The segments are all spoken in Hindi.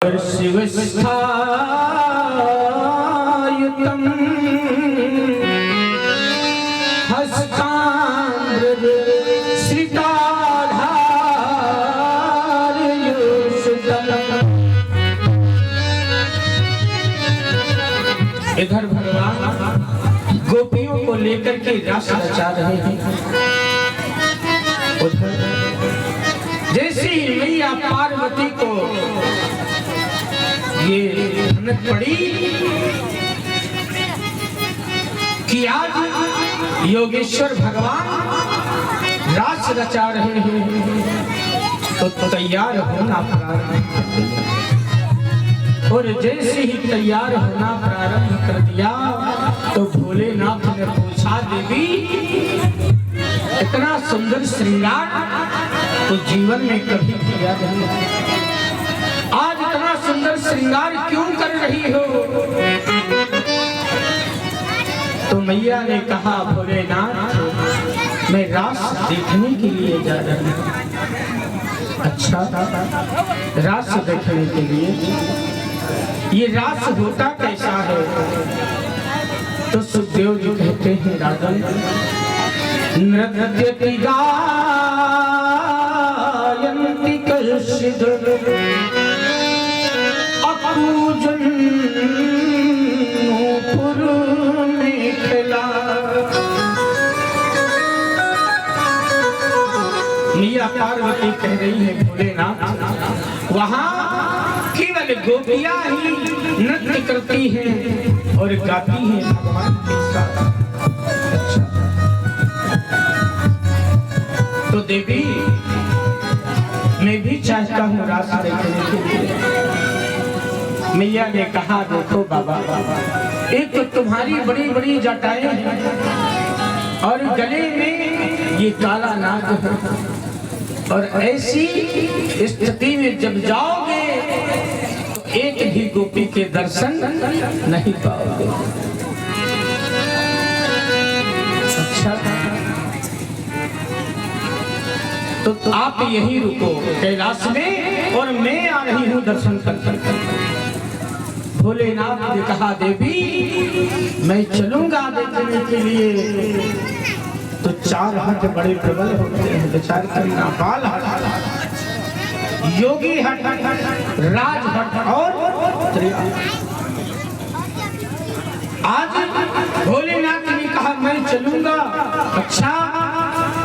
और शिवस्थायुतं हस्तांग्रज श्रिताधारयुषितम्। इधर भगवान गोपियों को लेकर के रस रचा रहे हैं। उधर जैसी मैया पार्वती को ये भनक पड़ी कि आज योगेश्वर भगवान रास रचा रहे हैं, तो तैयार होना प्रारंभ कर दिया। और जैसे ही तैयार होना प्रारंभ कर दिया तो भोलेनाथ ने पूछा, देवी इतना सुंदर श्रृंगार तो जीवन में कभी किया नहीं, आज इतना सुंदर श्रृंगार क्यों कर रही हो? तो मैया ने कहा, भोलेनाथ मैं रास देखने के लिए जा रही हूँ। अच्छा, रास देखने के लिए? ये रास होता कैसा है? तो सुखदेव जी कहते हैं, राजन नृत्यति गायन्ति कलशिद अपूजन नूपुर मेखला। मैया पार्वती कह रही है, भोलेनाथ वहां केवल गोपियां ही नृत्य करती हैं और गाती हैं भगवान के साथ। अच्छा, तो देवी मैं भी चाहता हूँ रास देखने के लिए। मैया ने कहा, देखो बाबा, एक तो तुम्हारी बड़ी बड़ी जटाएं हैं और गले में ये काला नाग है, और ऐसी स्थिति में जब जाओगे तो एक भी गोपी के दर्शन नहीं पाओगे। अच्छा, तो आप यहीं रुको कैलाश में और मैं आ रही हूँ दर्शन कर। भोलेनाथ ने कहा, देवी मैं चलूंगा देखने के लिए। तो चार हट बड़े प्रबल होते हैं, विचार करना, बाल हट, योगी हट, राज हट और त्रिया। आज भोलेनाथ ने कहा मैं चलूंगा। अच्छा,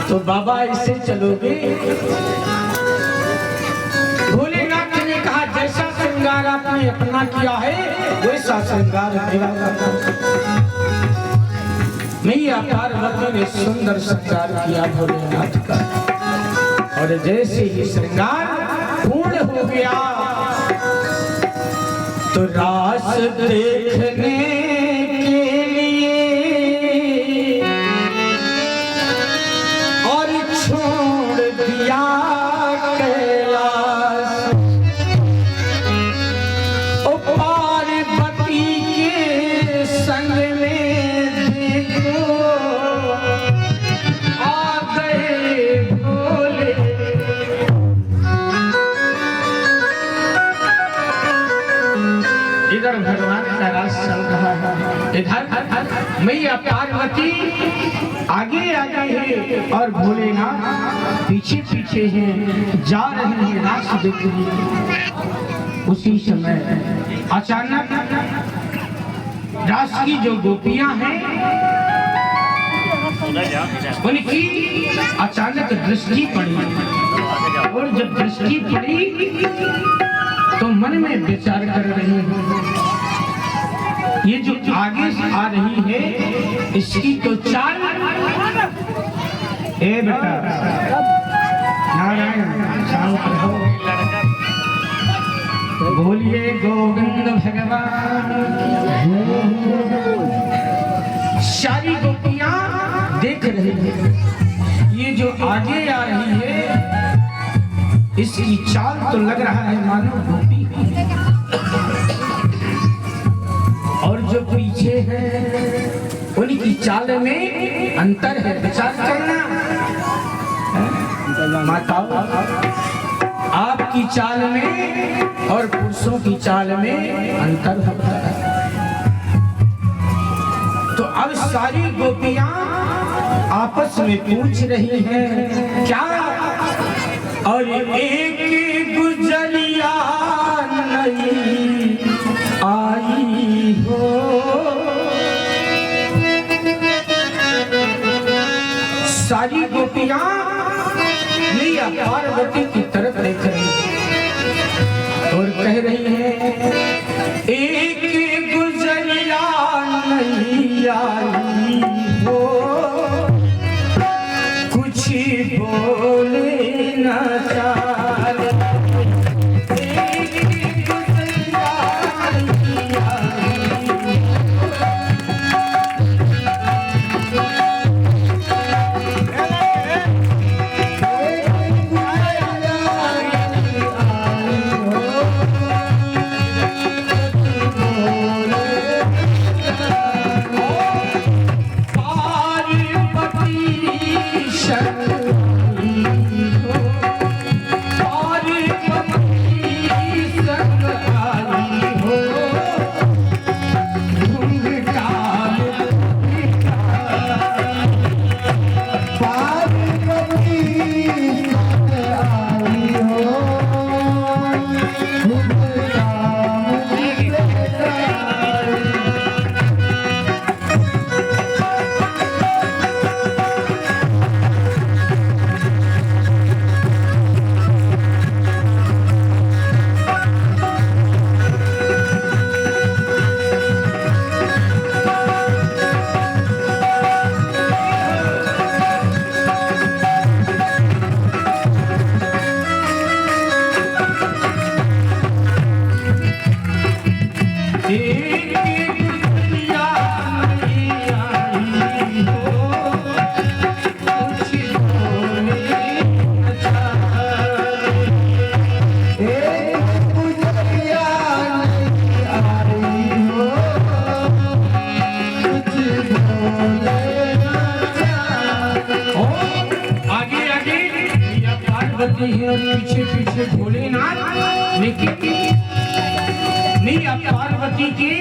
तो बाबा ऐसे चलोगे? भोलेनाथ ने कहा, जैसा श्रृंगार आपने अपना किया है वैसा श्रृंगार मेरा। मैया पार्वती ने सुंदर श्रृंगार किया भोलेनाथ का, और जैसे ही श्रृंगार पूर्ण हो गया तो रास देखने के लिए और छोड़ दिया कैलाश। ओ पार्वती के संग में देखो आ गए भोले। इधर भगवान का रास चल रहा है, इधर मैया पार्वती आगे आगे है और भोलेनाथ पीछे पीछे हैं, जा रहे हैं रास देखने। उसी समय अचानक रास की जो गोपियां हैं उनकी अचानक दृष्टि पड़ी, और जब दृष्टि पड़ी तो मन में विचार कर रही हूँ, ये जो आगे से आ रही है इसकी तो चाल। ए बेटा नारायण शांत रहो, बोलिए गोविंद भगवान। सारी गोपियां देख रही है, ये जो आगे आ रही है इसकी चाल तो लग रहा है मानो गोपी, और जो पीछे है उनकी चाल में अंतर है। विचार करना माताओं, आप की चाल में और पुरुषों की चाल में अंतर होता है। तो अब सारी गोपियां आपस में पूछ रही हैं क्या, और एक गुजरिया नहीं आई हो। सारी गोपियां मैया पार्वती की तरफ देख रही और कह रही है एक गुजरिया नहीं आई हो, कुछ बोले न चाले। पीछे पीछे भोलेनाथ, लेकिन मैया पार्वती की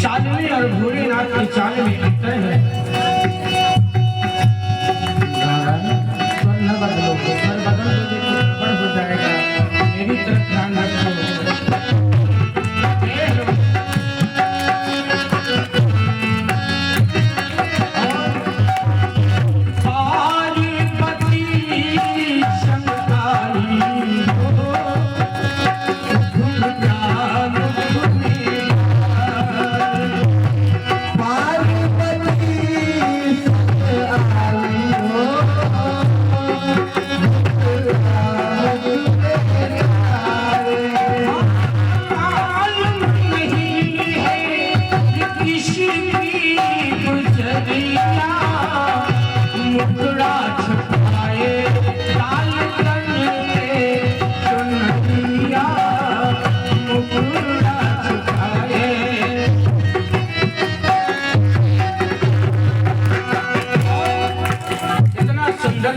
चाल में और भोलेनाथ की चाल में अंतर है। स्वर न बदलो, स्वर बदल दो तो गड़बड़ हो जाएगा। मेरी तरफ ध्यान रखो।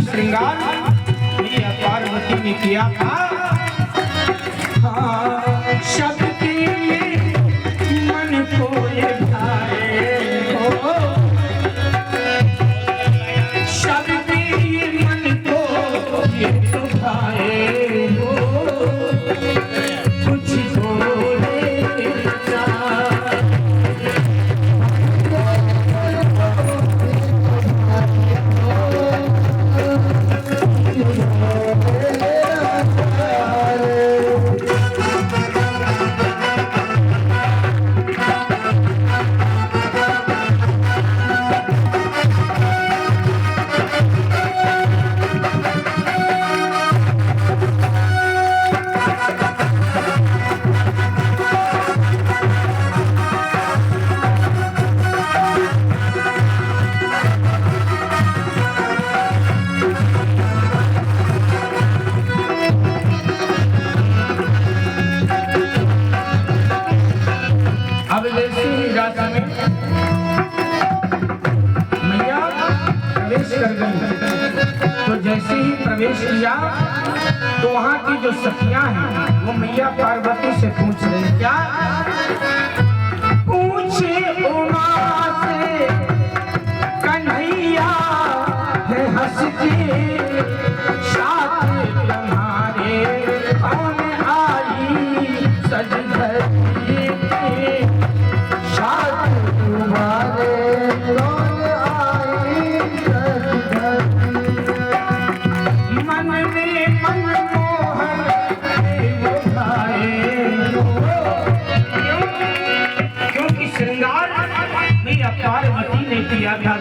श्रृंगार मैया पार्वती ने किया था। हाँ, सबके मन को ये भाए हो, सबके मन को ये तो भाए हो, कुछ बोले ना। प्रवेश किया तो वहाँ की जो सखियां हैं वो मैया पार्वती से पूछ रही, क्या पूछे उमा से कन्हैया है हंस के साथ तुम्हारे कौन आई सज धरती के साथ तुम्हारे कौन आई सज धरती। मन में मनमोहन वो भाए, क्योंकि श्रृंगार मैया पार्वती ने किया था।